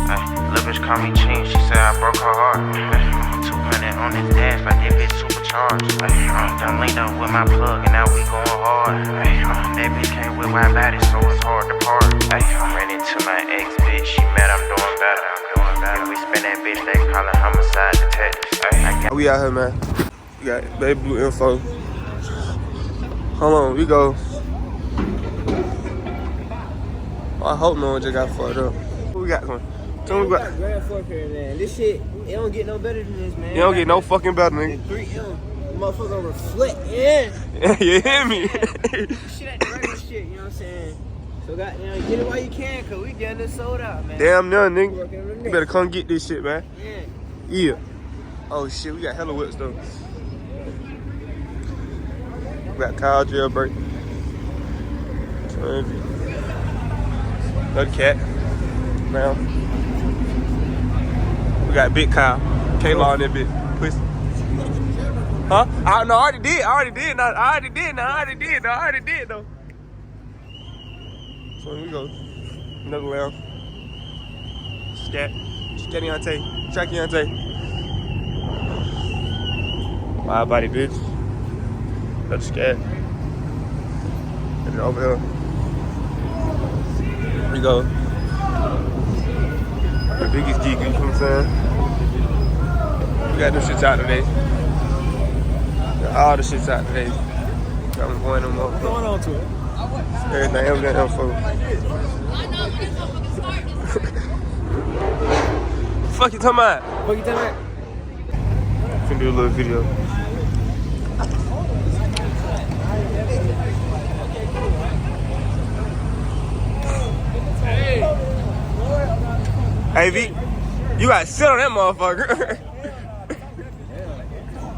Little bitch call me cheap, she said I broke her heart. 200 on this dash like that bitch supercharged. Done linked up with my plug and now we going hard. That bitch came with my body, so it's hard to part. I'm ran into my ex bitch, she mad I'm doing better. If we spin that bitch, they call it homicide detectives. We out here, man. We got baby blue info. Hold on, we go. I hope no one just got fucked up. What we got going? Tell me what we got. Grand Fork here, man. This shit, it don't get no better than this, man. You don't get no fucking better, nigga. 3M. Motherfucker gonna reflect, yeah. You hear me? Shit ain't the regular shit, you know what I'm saying? So goddamn, get it while you can, cause we getting this sold out, man. Damn none, nigga. You better come get this shit, man. Yeah. Yeah. Oh shit, we got hella whips though. We got Kyle jailbreak. Another cat. Now. We got Big Kyle. K-Law in that bitch. Pussy. Huh? I already did though. So here we go. Another round. Scattyante. Trackyante. Wide body bitch. Another scat. And then over here. Here we go. The biggest geek, you know what I'm saying? We got them shits out today. Got all the shits out today. Got them going them up. What's going on to it? Everything else got info. Fuck you talking about? What you talking about? Finna do a little video. Hey V, you gotta sit on that motherfucker.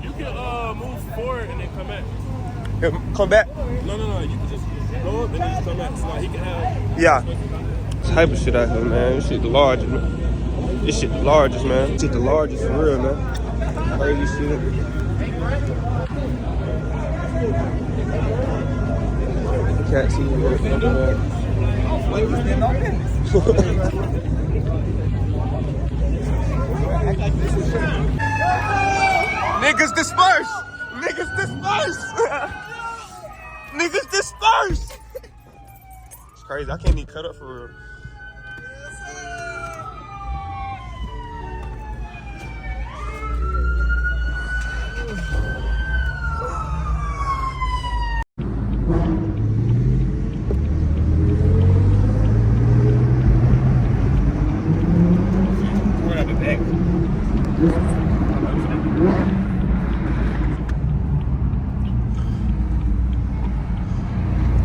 You can move forward and then come back. Come back? No. You can just go up and then just come back. So like he can have. Yeah. Type of shit out here, man. This shit the largest, man. This shit the largest, man. This shit the largest for real, man. Crazy shit. Can't see you, man. Niggas disperse! Niggas disperse! Niggas disperse! It's crazy. I can't even cut up for real.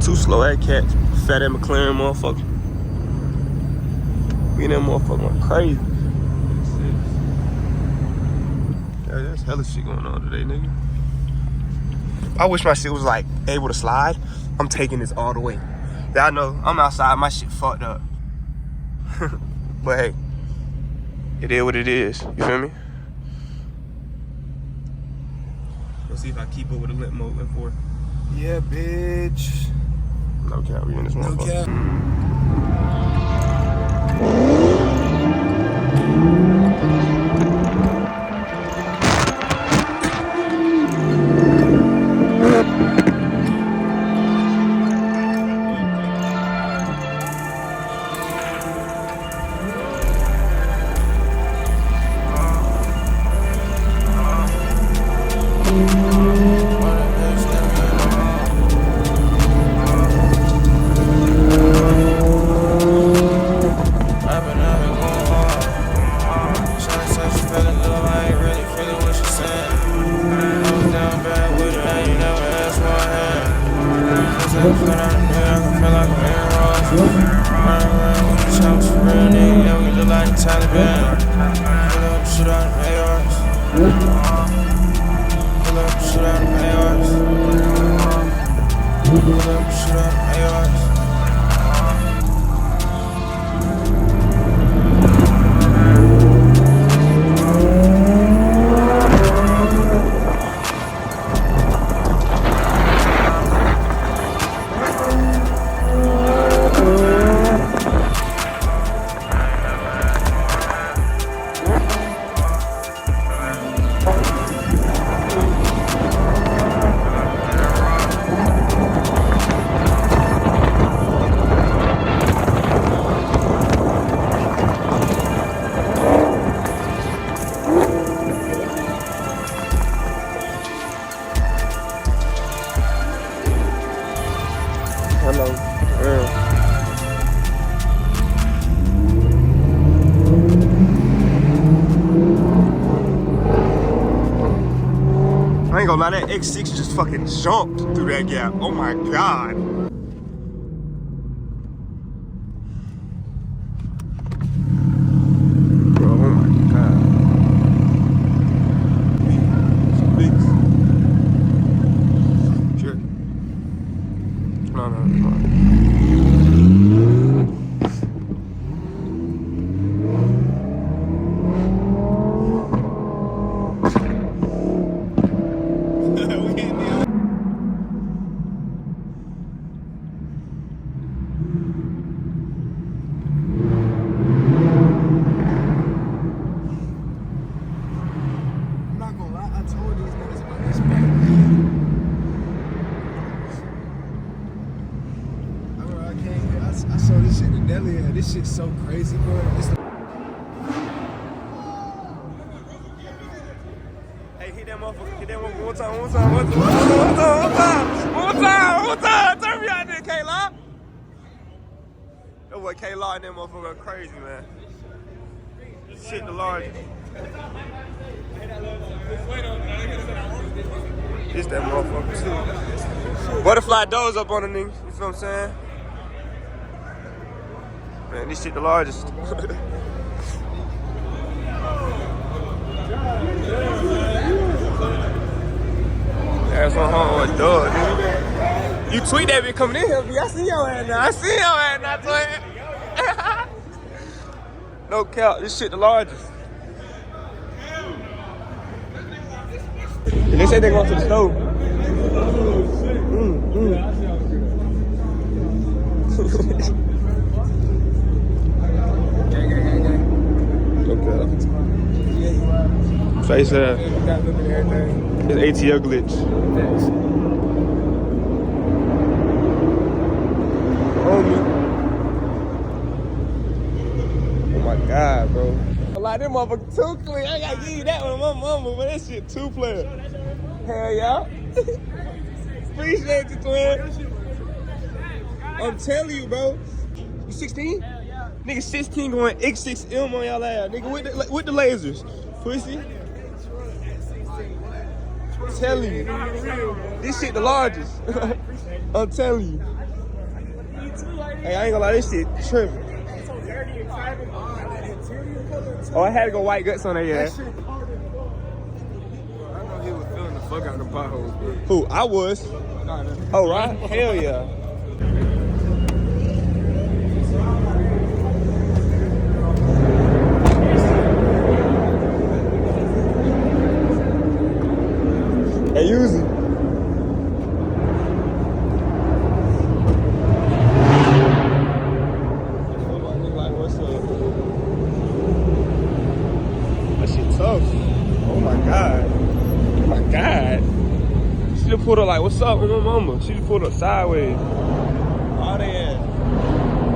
Too slow at catch. Fat at McLaren motherfucker. We in that motherfucker went crazy. Yeah, there's hella shit going on today, nigga. I wish my shit was like able to slide. I'm taking this all the way. Y'all know I'm outside, my shit fucked up. But hey, it is what it is. You feel me? Let's see if I keep up with the limp mode in 4. Yeah, bitch. No cap, we in this motherfucker. No cap. I've been gonna lie, that X6 just fucking jumped through that gap. Oh my God. Bro, oh my God. Sure. No. I'm not gonna lie, I told these niggas about this back. I came here, I saw this shit in Delhi, and this shit's so crazy, bro. Hey, hit that motherfucker. Hit that motherfucker one time. Turn me out there, K-Law. That boy K-Law and that motherfucker crazy, man. Shit the largest. It's that motherfucker too. Butterfly doors up on the niggas, you feel what I'm saying? Man, this shit the largest. That's one home with a dog, nigga. You tweet that bitch coming in here, B. I see your ass now. Twin. No cap, this shit the largest. And they say they going to the stove. Okay. Face ass. It's ATL glitch. Oh my God, bro. Like, them motherfuckers too clean. I gotta give you that one, my mama, but that shit 2-player. Hell yeah. Appreciate you, twin. I'm telling you, bro. You 16? Hell yeah. Nigga 16 going X6M on y'all ass. Nigga with the lasers. Pussy. I'm telling you. This shit the largest. I'm telling you. Hey, I ain't gonna lie, this shit tripping. Oh, I had to go white guts on that, yeah. I know he was feeling the fuck out of the potholes, bro. Who? I was. Oh, right? Hell yeah. Hey, Uzi. That shit tough. Oh my God. Oh my God. She just pulled up like, what's up with my mama? She just pulled up sideways. All they ass.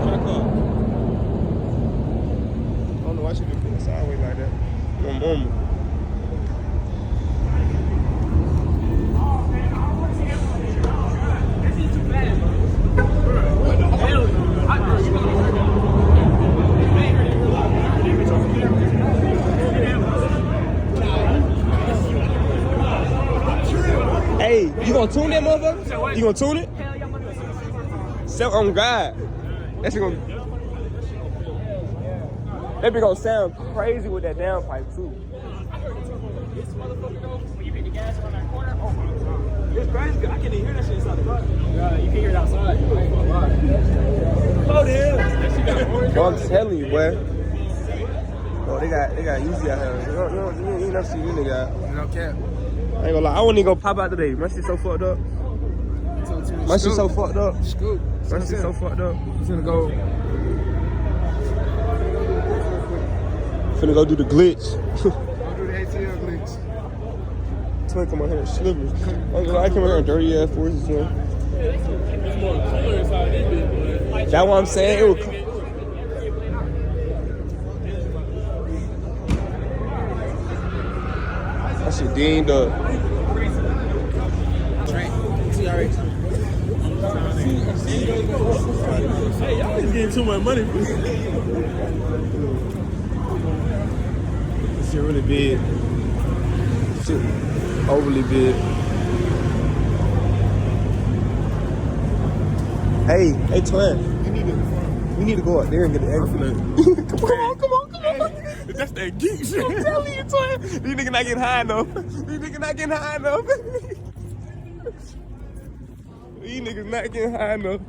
Truck up. I don't know why she just pulled up sideways like that. My mama. Hey, you gonna tune that motherfucker? You gonna tune it? Hell yeah, I'm gonna tune it. So, on God. That shit gonna... That be gonna sound crazy with that downpipe too. This motherfucker though, when you hit the gas on that corner, oh my God. It's crazy, I can't even hear that shit inside the car. Yeah, you can hear it outside. I ain't gonna lie. Oh, the hell? Bro, I'm telling you, boy. Bro, they got easy out here. You never see these niggas out. No cap. I ain't gonna lie, I wouldn't even go pop out today. My shit so fucked up. My shit so fucked up. Scoop. My shit so fucked up. He's gonna go. Finna go do the glitch. Go do the ATL glitch. Twin come out here in slivers. I came out here in dirty ass forces, man. That's what I'm saying. It was. That shit dinged up. Hey, y'all is getting too much money. This shit really big. Shit overly big. Hey, twin. We need to go up there and get the egg fillet. Come on. That's that geek shit. I'm telling you, twin. These niggas not getting high enough. These niggas not getting high enough. These niggas not getting high enough.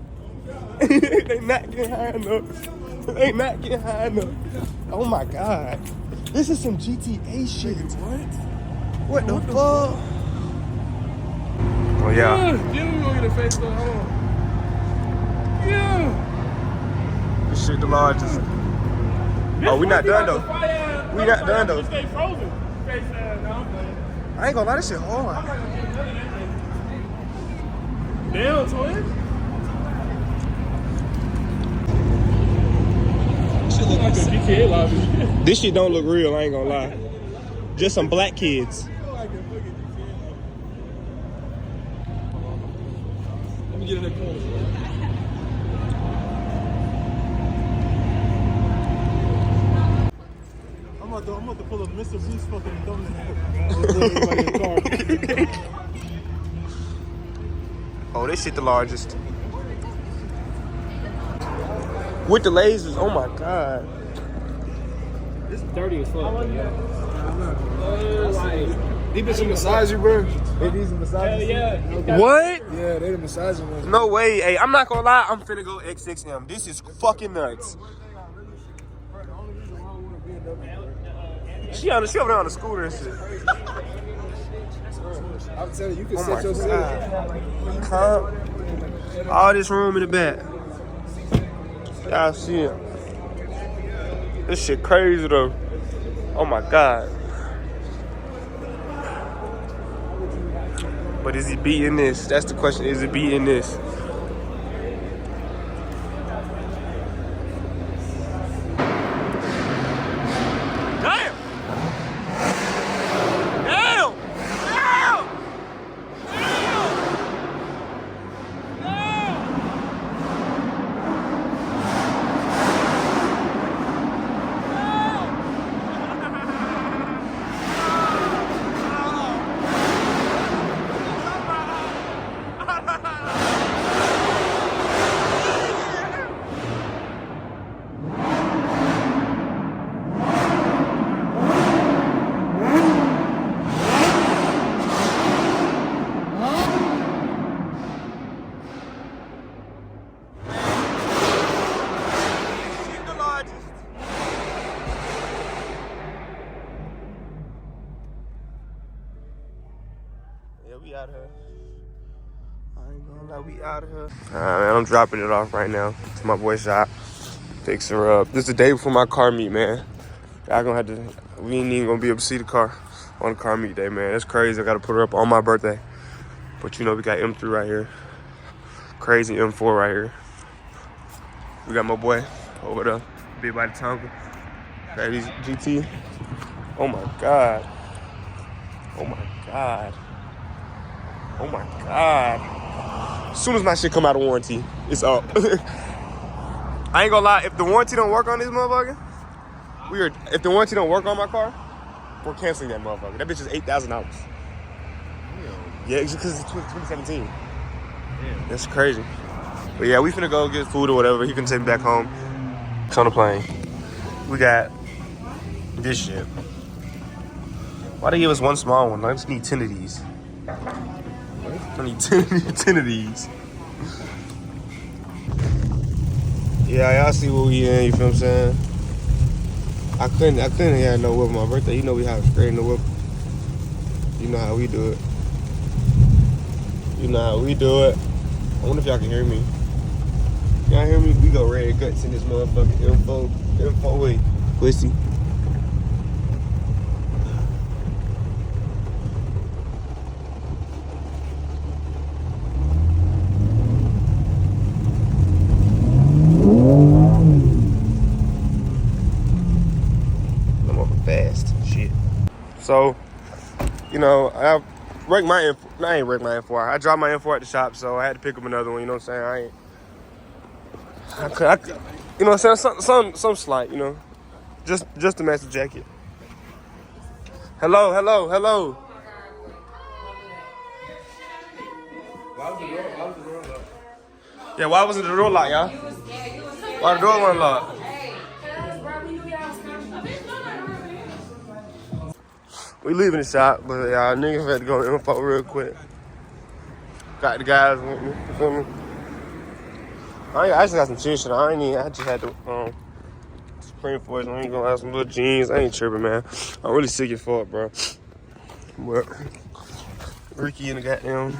They not getting high enough. They not getting high enough. Oh my God. This is some GTA shit. What the fuck? Oh yeah. Yeah, we gonna get a face though. Hold on. Yeah. This shit the largest. Oh, we not done though. We not done though. Stay frozen. Face no, I'm playing. I ain't gonna lie, this shit hard. Damn, twin. Shit look like a GTA lobby. This shit don't look real, I ain't gonna lie. Just some black kids. Let me get in the corner. I'm about to pull a Mr. Beast fucking thumbnail. Oh, this shit the largest. With the lasers, oh my God. This is dirty as fuck. These bitches massage you, bro. These massage. Yeah. What? Yeah, they the massaging ones. No way. Hey, I'm not gonna lie, I'm finna go X6M. This is fucking nuts. She over there on the scooter and shit. I'm telling you, you can Oh set my yourself. God. All this room in the back. Y'all see it. This shit crazy though. Oh my God. But is he beating this? That's the question. Is he beating this? Damn! Damn! Damn! Yeah, we out here. I ain't gonna lie, we out here. Man, I'm dropping it off right now to my boy shop. Fix her up. This is the day before my car meet, man. Y'all gonna have to, we ain't even gonna be able to see the car on the car meet day, man. That's crazy. I gotta put her up on my birthday. But you know, we got M3 right here. Crazy M4 right here. We got my boy over there, Big Body Tonka. Got these GT. Oh my God. Oh my God. Oh my God. As soon as my shit come out of warranty, it's up. I ain't gonna lie, if the warranty don't work on this motherfucker, if the warranty don't work on my car, we're canceling that motherfucker. That bitch is $8,000. Yeah, it's because it's 2017. Yeah. That's crazy. But yeah, we finna go get food or whatever. He can take me back home. It's on the plane. We got this shit. Why they give us one small one? I just need 10 of these. I need 10 of these. Yeah, y'all see what we in, you feel what I'm saying? I couldn't have no whip on my birthday. You know we have straight in the whip. You know how we do it. You know how we do it. I wonder if y'all can hear me. Y'all hear me? We go red guts in this motherfucking info way. Pussy. I'm over fast. Shit. So, you know, I wrecked my M4. I ain't wrecked my M4. I dropped my M4 at the shop, so I had to pick up another one. You know what I'm saying? I you know what I'm saying? Some slight, you know, just to match the jacket. Hello. Yeah, why wasn't the door locked, y'all? Why the door wasn't locked? We leaving the shop, but y'all niggas had to go info real quick. Got the guys with me, you feel me? I just got some shit. I just had to Supreme Force. I ain't gonna have some little jeans. I ain't tripping, man. I'm really sick as fuck, bro. But Ricky in the goddamn,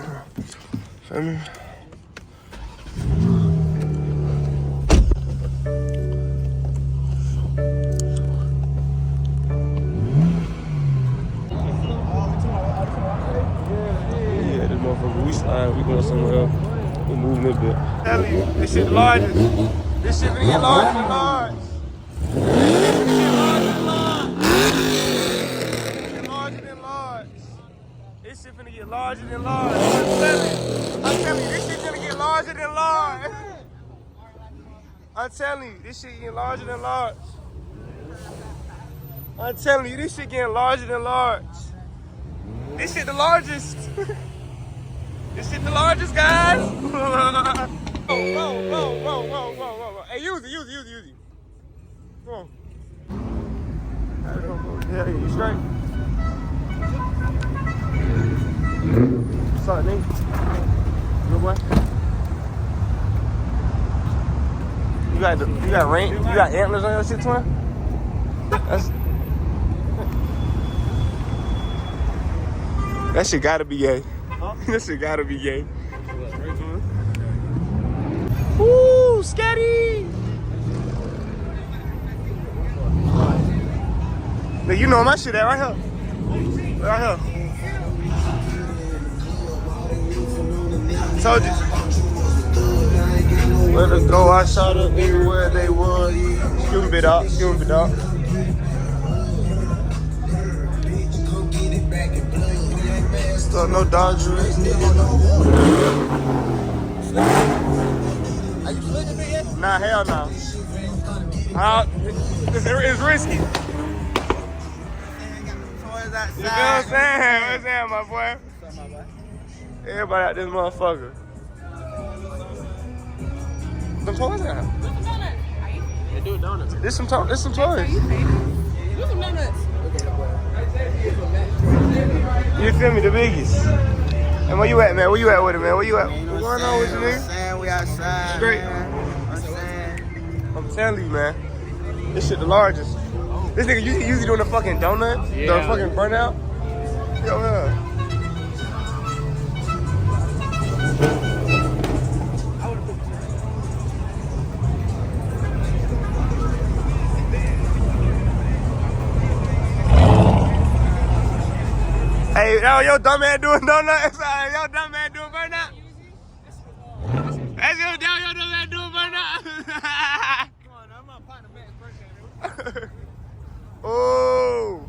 feel me? Yeah, this motherfucker, we slide, we going somewhere else. We moving a bit. Tell you, this shit the largest. This shit finna get larger than large. This shit finna get larger than large. I'm telling you, this shit finna get larger than large. I'm telling you, this shit getting larger than large. I'm telling you, this shit getting larger than large. This shit the largest. This shit the largest, guys. Whoa. Hey, use it. Come on. Yeah, you straight? What's up, nigga? Good boy. You got rank? You got antlers on your shit, twin? That shit gotta be gay. Huh? That shit gotta be gay. Woo, scatty! Nigga, you know my shit at right here. Right here. Told you. Where to go, I shot up everywhere they was. Excuse me, dog. Still no Dodgers. Nah, hell no. It's risky. You know what I'm saying, my boy? Everybody out this motherfucker. Some toys now. They do donuts. There's some toys. Do some donuts. You feel me? The biggest. And where you at, man? Where you at with it, man? Where you at? What's going on with you, nigga? We outside. Straight. I'm telling you, man. This shit the largest. This nigga usually doing the fucking donut, the fucking burnout. Yo, man. Hey, yo, dumb man doing donuts. Yo, dumb man doing burnout. That's your dumb man doing burnout. Come on, I'm not partner Matt's birthday. Oh.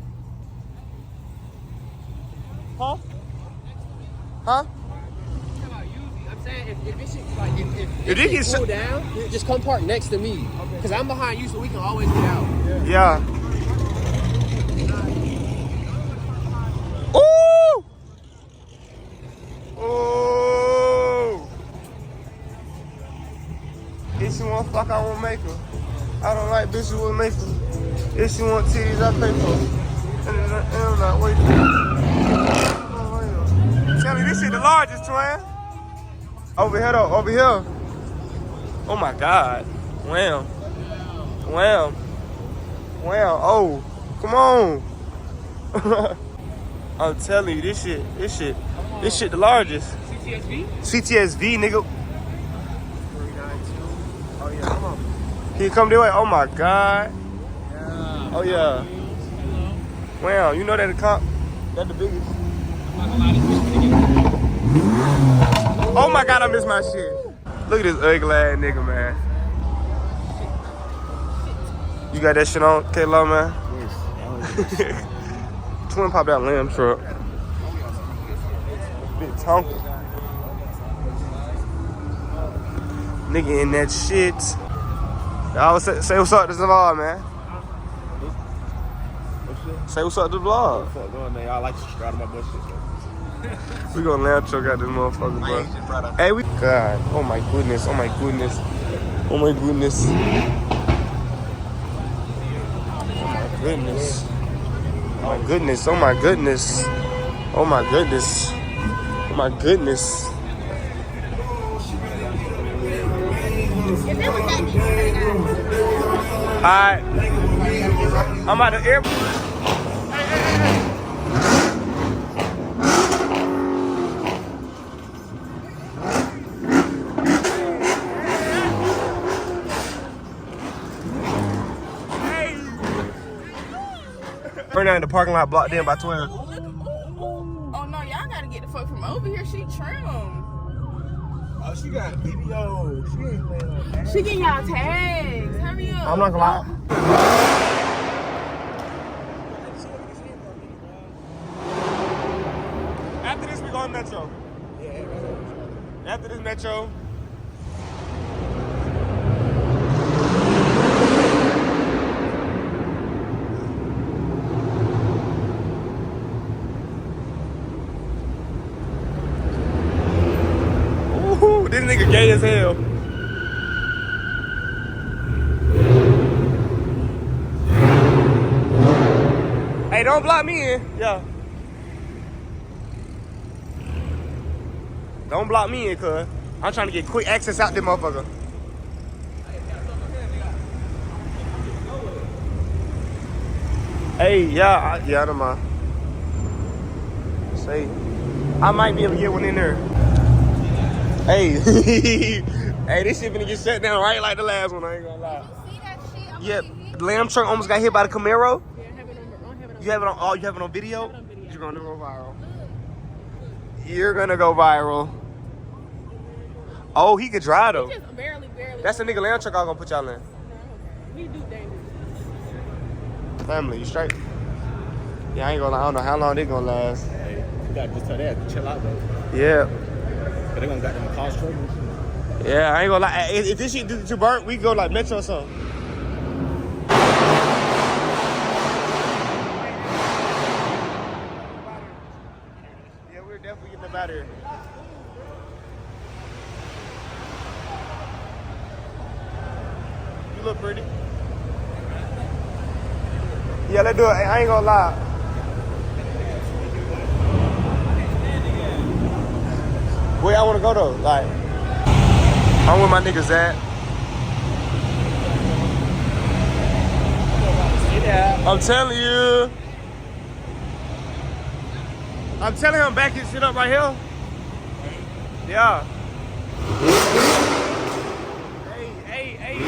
Huh? I'm saying if this shit like if it cool down, just come park next to me. Cause I'm behind you, so we can always get out. Yeah. Ooh. Oh. If she want fuck, I won't make her. I don't like bitches with makeup. If she want titties, I pay for them. And I'm not waiting. Tell me, this shit the largest, twin. Over here, though. Over here. Oh, my God. Wham. Wham. Wham. Oh, come on. I'm telling you, this shit the largest. CTSV, nigga. Oh, yeah, come on. Can you come this way? Oh, my God. Yeah. Oh, yeah. Wow, you know that the comp, that's the biggest. Oh my God, I missed my shit. Look at this ugly ass nigga, man. You got that shit on, K-Lo, man? Yes. Twin pop that lamb truck. Big Tonka. Nigga in that shit. Y'all say what's up to the vlog, man. Say what's up to the vlog. What's up going, man? I like to subscribe to my bullshit. We gonna lamb truck out this motherfucker, bro. Hey, we. God. Oh my goodness. Oh my goodness. Oh my goodness. Oh my goodness. Oh my goodness. Oh my goodness. Oh my goodness. Oh my goodness. Alright. I'm at the airport. Right now in the parking lot blocked in by 12. Oh no, y'all gotta get the fuck from over here. She trim. Oh, she got video. She ain't playing on that. She getting y'all tags. Hurry up. I'm not gonna lie. After this, we going Metro. After this Metro. Ooh, this nigga gay as hell. Hey, don't block me in. Yeah. Don't block me in, cuz. I'm trying to get quick access out this motherfucker. Hey, yeah, I don't mind. Say, I might be able to get one in there. Hey, hey, this shit finna get shut down right like the last one. I ain't gonna lie. See that shit? Yep, the lamb truck almost got hit by the Camaro. Yeah, I have it on. You have it on? Oh, you have it on video? I have it on video. You're gonna go viral. You're gonna go viral. Oh, he could drive though. Just barely. That's the nigga lamb truck I'm gonna put y'all in. We do dangerous. Family, you straight? Yeah, I ain't gonna lie. I don't know how long they gonna last. Hey, you gotta just tell that to chill out though. Yeah. But they gonna got them cause trouble. Yeah, I ain't gonna lie. If this shit do to burn, we go like Metro or something. Yeah, we're definitely getting up out of here. You look pretty. Yeah, let's do it. I ain't gonna lie. Where I wanna go though? Like, I'm where my niggas at. I'm telling you. I'm telling him back his shit up right here. Yeah. Hey.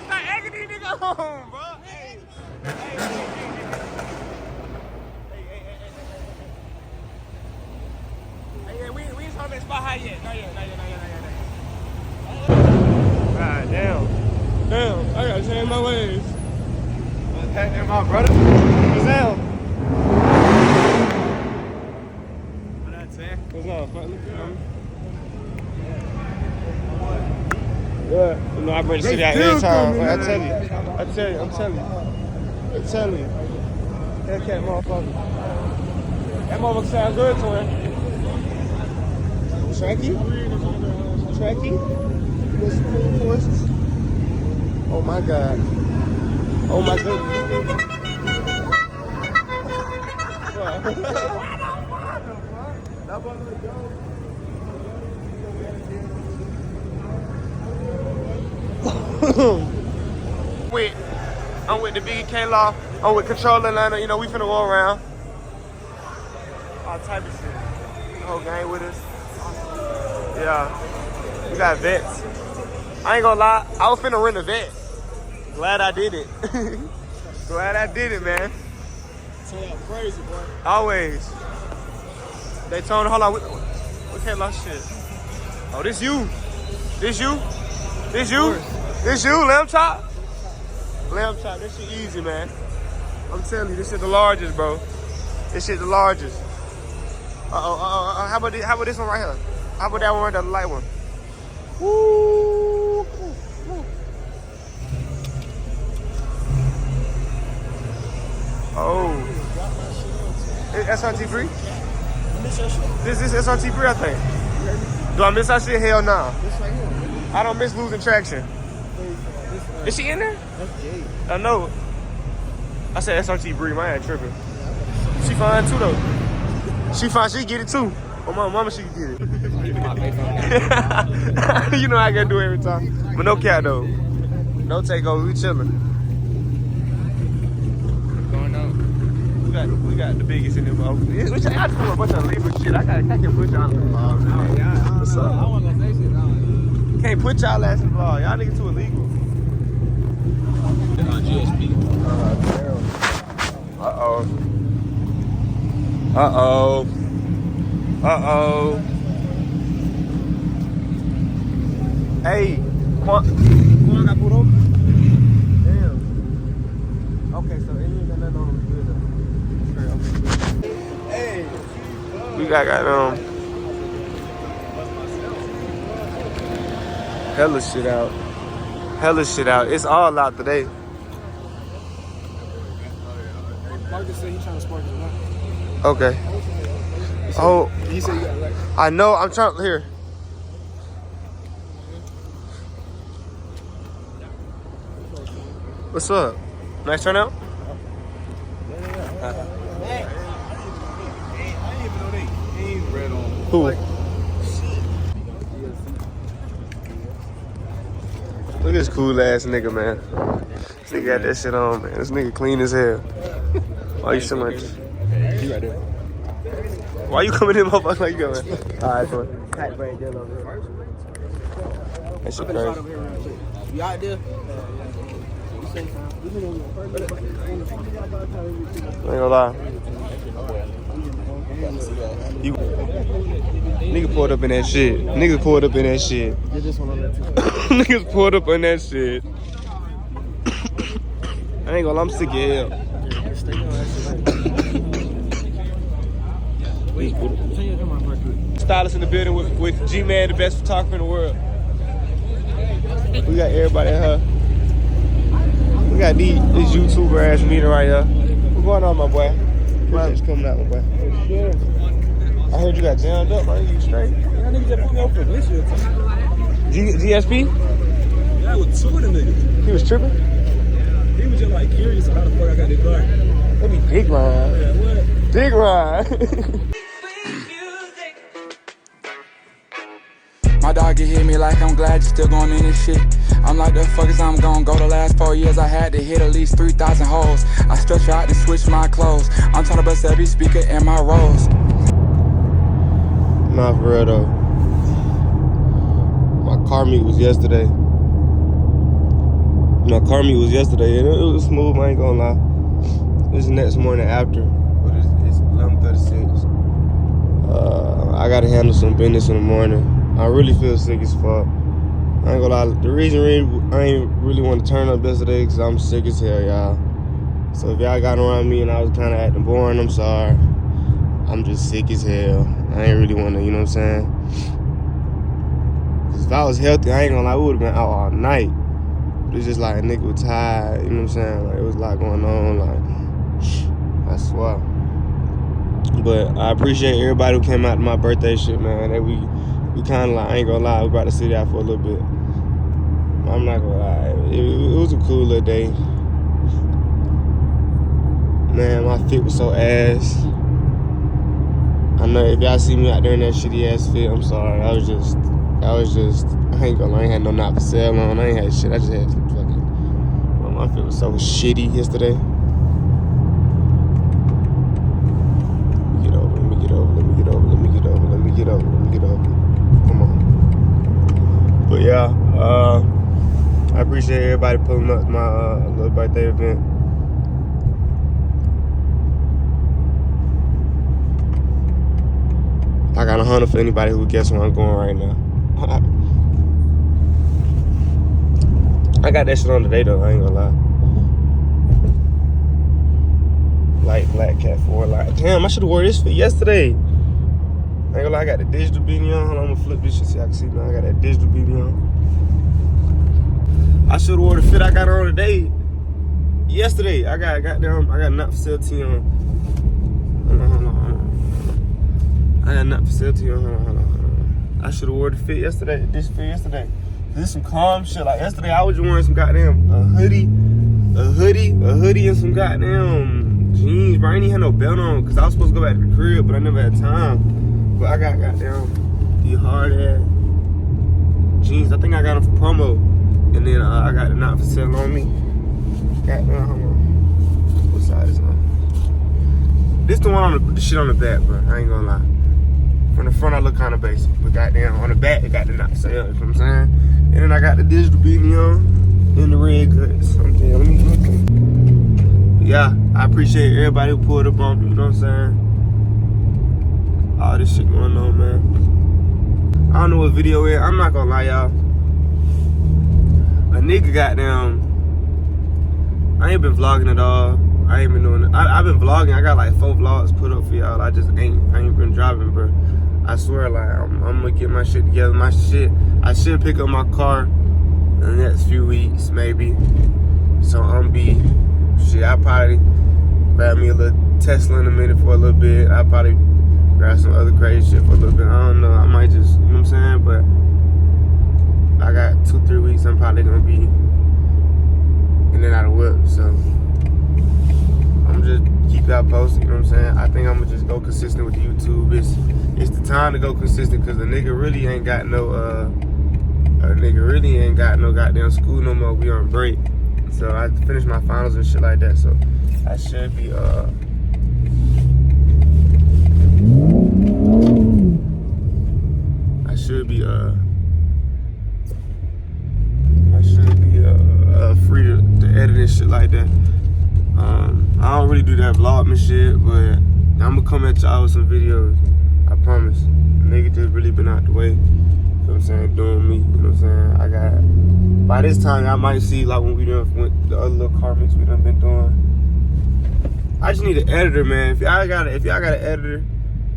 Stop egging these niggas home, bro. Hey. Hey, we ain't on that spot high yet. Not yet. God damn, I gotta change my ways. That's my brother. What's up? What's up? Yeah, you know I bring the city out every time. I tell you. I'm telling you. Hellcat motherfucker. That motherfucker sounds good to him. Tracky? What's the forces? Oh my God. Oh my goodness. I'm with the Big K Law. I'm with ControlAtlanta. You know, we finna go around. All type of shit. The whole gang with us. Yeah. We got vets. I ain't gonna lie, I was finna rent a vet. Glad I did it. Glad I did it, man. Turn out crazy, boy. Always. Daytona, hold on. We can't lost shit. Oh, this you. This you, lamb chop? Lamb chop, this shit easy, man. I'm telling you, this shit the largest, bro. This shit the largest. How about this one right here? How about that one right there, the light one? Woo! Oh. SRT Bree? This is SRT Bree, I think. Do I miss our shit? Hell no. I don't miss losing traction. Is she in there? That's Jade. I know. I said SRT Bree, my ass tripping. She fine too though. She fine, she get it too. Oh my mama, she can get it. You know I gotta do it every time. But no cat though. No takeover, we chillin'. Going on. We got the biggest in the boat. Which I got to do a bunch of illegal shit. I can put y'all in the vlog. What's up? I wasn't gonna say shit. Can't put y'all ass in the vlog. Y'all niggas too illegal. GSP. Uh-oh. Uh-oh. Uh-oh. Hey, Quan got pulled over? Damn. Okay, so ain't got nothing on him good though. Hey. We got hella shit out. Hella shit out. It's all out today. Marcus said he's trying to spark his life. Okay. Oh, He said you got like. I know. I'm trying here. What's up? Nice turnout? Who? Look at this cool ass nigga, man. This nigga got that shit on, man. This nigga clean as hell. Why you so much? He right there. Why you coming in, motherfucker? Like you going? Alright, go ahead. Tight braid deal over here. That shit crazy. You out there? I ain't gonna lie. You nigga pulled up in that shit. Niggas pulled up in that shit. Get this one on there too. Niggas pulled up in that shit. I ain't gonna lie, I'm sick of hell. Stylist in the building with G-Man, the best photographer in the world. We got everybody in her. We got this YouTuber ass meeting right here. What's going on, my boy? What's coming out, my boy? I heard you got jammed up, right? You straight? That nigga just put me up for this year. GSP? Yeah, with two of them niggas. He was tripping? He was just like curious how the fuck I got this car. That be dick ride. Yeah, what? Dick ride. My dog get hit me like I'm glad you still going in this shit. I'm like the fuck is I'm gon' go. The last 4 years I had to hit at least 3,000 holes. I stretch out and switch my clothes. I'm tryna bust every speaker in my rolls. Nah, for real though. My car meet was yesterday. And it was smooth, I ain't gonna lie. It's the next morning after, but it's 11:36. I gotta handle some business in the morning. I really feel sick as fuck. I ain't gonna lie, the reason I ain't really want to turn up yesterday because I'm sick as hell, y'all. So if y'all got around me and I was kind of acting boring, I'm sorry. I'm just sick as hell. I ain't really want to, you know what I'm saying? Cause if I was healthy, I ain't gonna lie, we would've been out all night. But it's just like a nigga was tired, you know what I'm saying? Like, it was a lot going on, like, I swear. But I appreciate everybody who came out to my birthday shit, man. That we kind of like, I ain't gonna lie, we about to sit out for a little bit. I'm not gonna lie, it was a cool little day. Man, my fit was so ass. I know if y'all see me out there in that shitty ass fit, I'm sorry. I was just, I ain't gonna lie, I ain't had no knot for sale on. I ain't had shit, I just had some fucking, well, my fit was so shitty yesterday. Let me get over. Come on. But yeah, I appreciate everybody pulling up my little birthday event. I got 100 for anybody who guess where I'm going right now. I got that shit on today though, I ain't gonna lie. Light black cat 4 light. Damn, I should've wore this for yesterday. I ain't gonna lie, I got the digital beanie on. Hold on, I'm gonna flip this shit so y'all can see now. I got that digital beanie on. I should've wore the fit I got on today. Yesterday, I got not for sale tee on. Hold on. I had nothing for sale to you. Hold on. I should have wore the fit yesterday. This fit yesterday. This is some calm shit. Like yesterday, I was just wearing some goddamn a hoodie, and some goddamn jeans. Bro, I ain't even had no belt on because I was supposed to go back to the crib, but I never had time. But I got goddamn the hard ass jeans. I think I got them for promo, and then I got the not for sale on me. Goddamn, hold on. What side is it on? This the one on the shit on the back, bro. I ain't gonna lie. From the front, I look kind of basic, but goddamn, on the back, it got the not for sale. You know what I'm saying? And then I got the digital beanie on in the red cuts. I'm telling you. Yeah, I appreciate everybody who pulled up on me. You know what I'm saying? All this shit going on, man. I don't know what video is. I'm not gonna lie, y'all. A nigga goddamn. I ain't been vlogging at all. I ain't been doing it. I've been vlogging. I got like 4 vlogs put up for y'all. I ain't been driving, bro. I swear, like, I'm gonna get my shit together. I should pick up my car in the next few weeks, maybe. So I'll probably grab me a little Tesla in a minute for a little bit. I'll probably grab some other crazy shit for a little bit. I don't know. I might just, you know what I'm saying? But I got 2-3 weeks. I'm probably gonna be in and out of whip. So I'm just keep y'all posted, you know what I'm saying? I think I'm gonna just go consistent with YouTube. It's the time to go consistent because the nigga really ain't got no goddamn school no more. We on break. So I finished my finals and shit like that. So I should be free to edit and shit like that. I don't really do that vlogman shit, but I'm gonna come at y'all with some videos. I promise. Nigga just really been out the way. You know what I'm saying? Doing me. You know what I'm saying? By this time, I might see like when we done went the other little car mix we done been doing. I just need an editor, man. If y'all got an editor,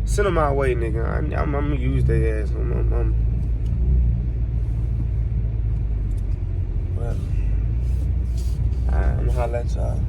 send them my way, nigga. I'm gonna use their ass. But I'm gonna holler at y'all.